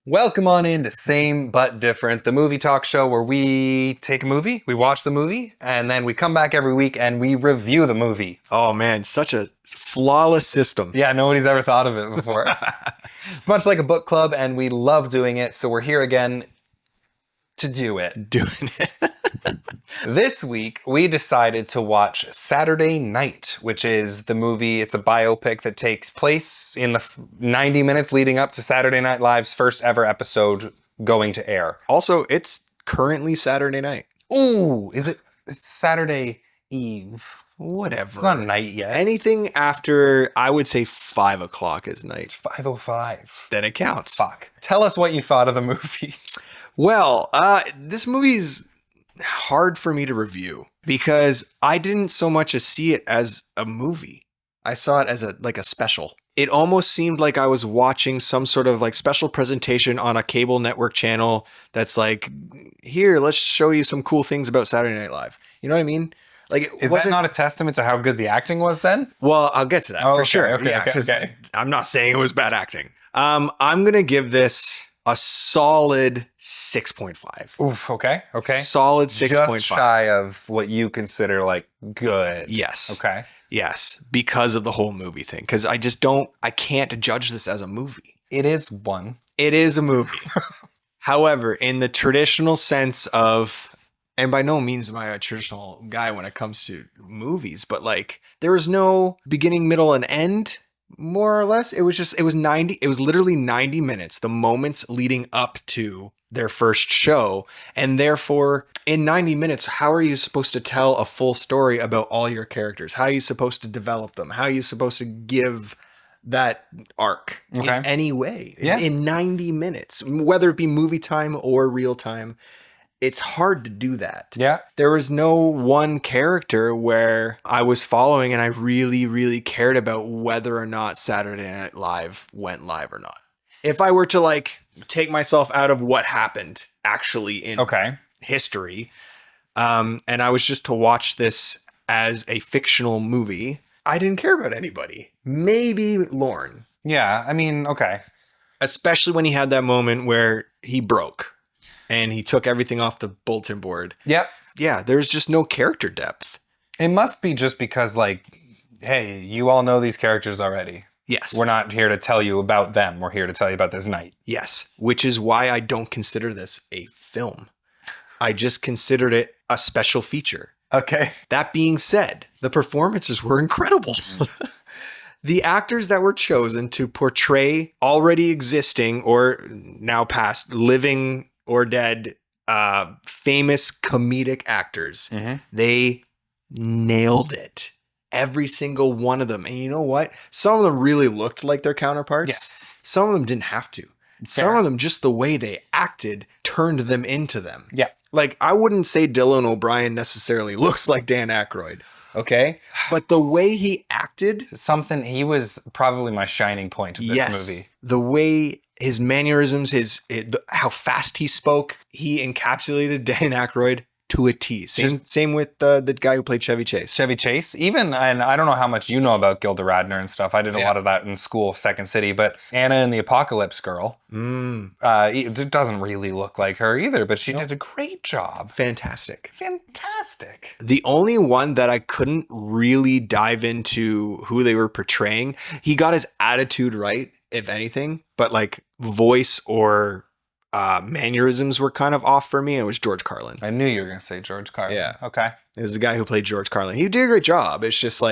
Welcome on into Same But Different, the movie talk show where we take a movie, we watch the movie, and then we come back every week and we review the movie. Oh man, such a flawless system. Yeah, nobody's ever thought of it before. It's much like a book club and we love doing it, so we're here again to do it. Doing it. This week, we decided to watch Saturday Night, which is the movie. It's a biopic that takes place in the 90 minutes leading up to Saturday Night Live's first ever episode going to air. Also, it's currently Saturday night. Ooh, it's Saturday Eve. Whatever. It's not night yet. Anything after, I would say 5 o'clock is night. It's 5:05. Then it counts. Fuck. Tell us what you thought of the movie. Well, this movie's hard for me to review because I didn't so much as see it as a movie. I saw it as a special. It almost seemed like I was watching some sort of special presentation on a cable network channel that's like, here, let's show you some cool things about Saturday Night Live. You know what I mean? Is that not a testament to how good the acting was then? Well, I'll get to that for sure. Okay. I'm not saying it was bad acting. I'm going to give this a solid 6.5. Oof, okay. Solid 6.5. Just shy of what you consider good. Yes. Okay. Yes, because of the whole movie thing. Because I can't judge this as a movie. It is one. It is a movie. However, in the traditional sense of, and by no means am I a traditional guy when it comes to movies, but there was no beginning, middle, and end. More or less, it was literally 90 minutes, the moments leading up to their first show. And therefore, in 90 minutes, how are you supposed to tell a full story about all your characters? How are you supposed to develop them? How are you supposed to give that arc in any way? Yeah. In 90 minutes, whether it be movie time or real time? It's hard to do that. Yeah. There was no one character where I was following and I really, really cared about whether or not Saturday Night Live went live or not. If I were to take myself out of what happened actually in history, and I was just to watch this as a fictional movie, I didn't care about anybody. Maybe Lorne. Yeah, I mean, okay. Especially when he had that moment where he broke. And he took everything off the bulletin board. Yep. Yeah, there's just no character depth. It must be just because, hey, you all know these characters already. Yes. We're not here to tell you about them. We're here to tell you about this night. Yes, which is why I don't consider this a film. I just considered it a special feature. Okay. That being said, the performances were incredible. The actors that were chosen to portray already existing or now past living or dead, famous comedic actors. Mm-hmm. They nailed it. Every single one of them. And you know what? Some of them really looked like their counterparts. Yes. Some of them didn't have to. Fair. Some of them, just the way they acted, turned them into them. Yeah. I wouldn't say Dylan O'Brien necessarily looks like Dan Aykroyd. Okay? But the way he acted. He was probably my shining point of this movie. The way his mannerisms, how fast he spoke, he encapsulated Dan Aykroyd to a T. Same with the guy who played Chevy Chase. Chevy Chase, even, and I don't know how much you know about Gilda Radner and stuff. I did a lot of that in school, Second City, but Anna and the Apocalypse Girl, it doesn't really look like her either, but she did a great job. Fantastic. The only one that I couldn't really dive into who they were portraying, he got his attitude right, if anything, but voice or mannerisms were kind of off for me, and it was George Carlin. I knew you were going to say George Carlin. Yeah. Okay. It was the guy who played George Carlin. He did a great job. It's just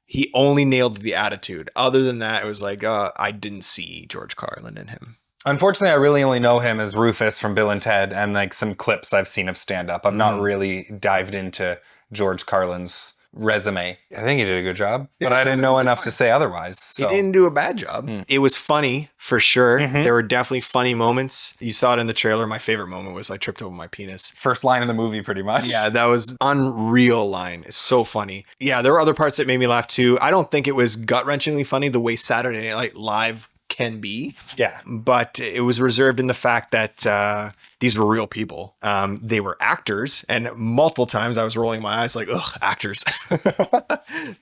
he only nailed the attitude. Other than that, it was I didn't see George Carlin in him. Unfortunately, I really only know him as Rufus from Bill and Ted and some clips I've seen of stand-up. I've not really dived into George Carlin's resume. I think he did a good job, but I didn't know enough to say otherwise. So. He didn't do a bad job. It was funny, for sure. Mm-hmm. There were definitely funny moments. You saw it in the trailer. My favorite moment was I tripped over my penis. First line of the movie, pretty much. Yeah, that was unreal line. It's so funny. Yeah, there were other parts that made me laugh too. I don't think it was gut-wrenchingly funny the way Saturday Night Live can be. Yeah. But it was reserved in the fact that these were real people. They were actors, and multiple times I was rolling my eyes like, ugh, actors.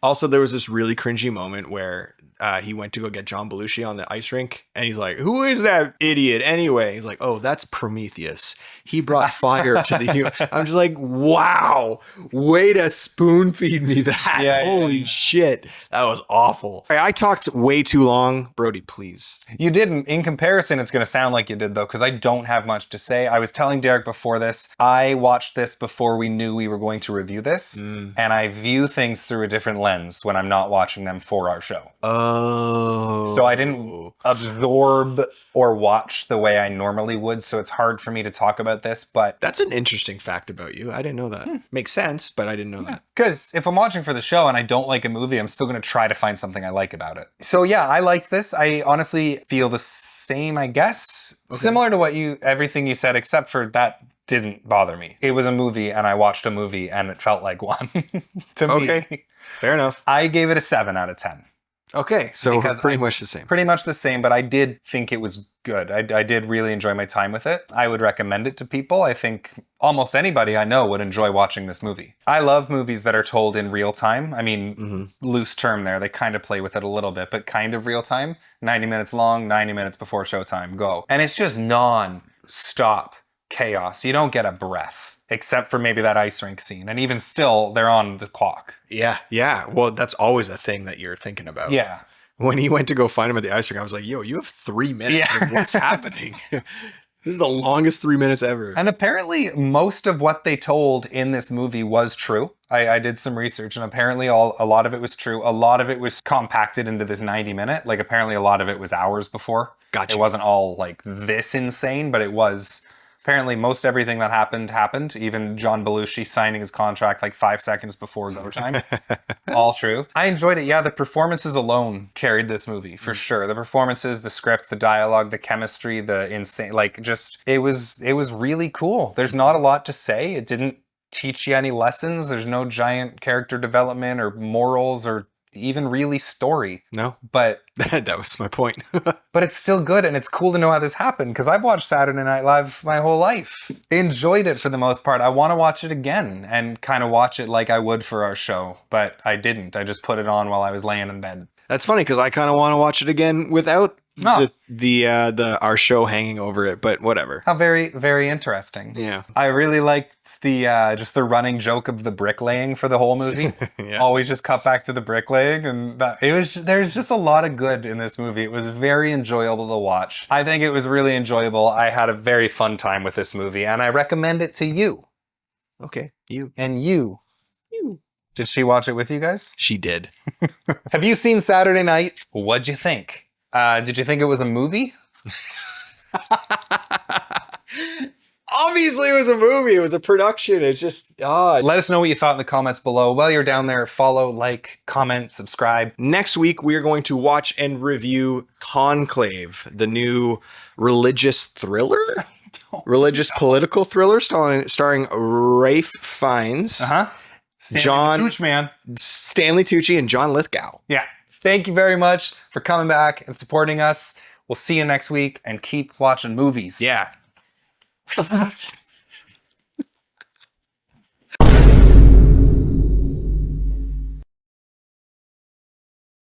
Also, there was this really cringy moment where he went to go get John Belushi on the ice rink, and he's like, who is that idiot anyway? He's like, oh, that's Prometheus. He brought fire to the human. I'm just like, wow, way to spoon feed me that. Yeah, Holy shit. That was awful. I talked way too long. Brody, please. You didn't. In comparison, it's going to sound like you did, though, because I don't have much to say. I was telling Derek before this, I watched this before we knew we were going to review this, and I view things through a different lens when I'm not watching them for our show. Oh. So I didn't absorb or watch the way I normally would, so it's hard for me to talk about this, but... That's an interesting fact about you. I didn't know that. Makes sense, but I didn't know that. Because if I'm watching for the show and I don't like a movie, I'm still going to try to find something I like about it. So yeah, I liked this. I honestly feel the same, I guess. Okay. Similar to everything you said, except for that didn't bother me. It was a movie and I watched a movie and it felt like one to me. Okay, fair enough. I gave it a 7 out of 10. Okay, so pretty much the same. Pretty much the same, but I did think it was good. I did really enjoy my time with it. I would recommend it to people. I think almost anybody I know would enjoy watching this movie. I love movies that are told in real time. I mean, loose term there. They kind of play with it a little bit, but kind of real time. 90 minutes long, 90 minutes before showtime, go. And it's just non-stop chaos. You don't get a breath. Except for maybe that ice rink scene. And even still, they're on the clock. Yeah. Well, that's always a thing that you're thinking about. Yeah. When he went to go find him at the ice rink, I was like, yo, you have 3 minutes of what's happening. This is the longest 3 minutes ever. And apparently most of what they told in this movie was true. I did some research, and apparently a lot of it was true. A lot of it was compacted into this 90-minute. Like, apparently a lot of it was hours before. Gotcha. It wasn't all, like, this insane, but it was... Apparently, most everything that happened. Even John Belushi signing his contract like 5 seconds before go time. All true. I enjoyed it. Yeah, the performances alone carried this movie for sure. The performances, the script, the dialogue, the chemistry, the insane, like just, it was really cool. There's not a lot to say. It didn't teach you any lessons. There's no giant character development or morals or even really story. No. But that was my point. but it's still good, and it's cool to know how this happened, because I've watched Saturday Night Live my whole life. Enjoyed it for the most part. I want to watch it again and kind of watch it like I would for our show, but I didn't. I just put it on while I was laying in bed. That's funny, because I kind of want to watch it again without our show hanging over it, but whatever. How very, very interesting. Yeah. I really liked the just the running joke of the bricklaying for the whole movie. Yeah. Always just cut back to the bricklaying, and there's just a lot of good in this movie. It was very enjoyable to watch. I think it was really enjoyable. I had a very fun time with this movie, and I recommend it to you. Okay, you. And you. You. Did she watch it with you guys? She did. Have you seen Saturday Night? What'd you think? Did you think it was a movie? Obviously it was a movie. It was a production. It's just odd. Let us know what you thought in the comments below. While you're down there, follow, like, comment, subscribe. Next week, we are going to watch and review Conclave, the new religious thriller? Religious political thriller starring Ralph Fiennes. Stanley Tucci and John Lithgow. Yeah. Thank you very much for coming back and supporting us. We'll see you next week, and keep watching movies. Yeah.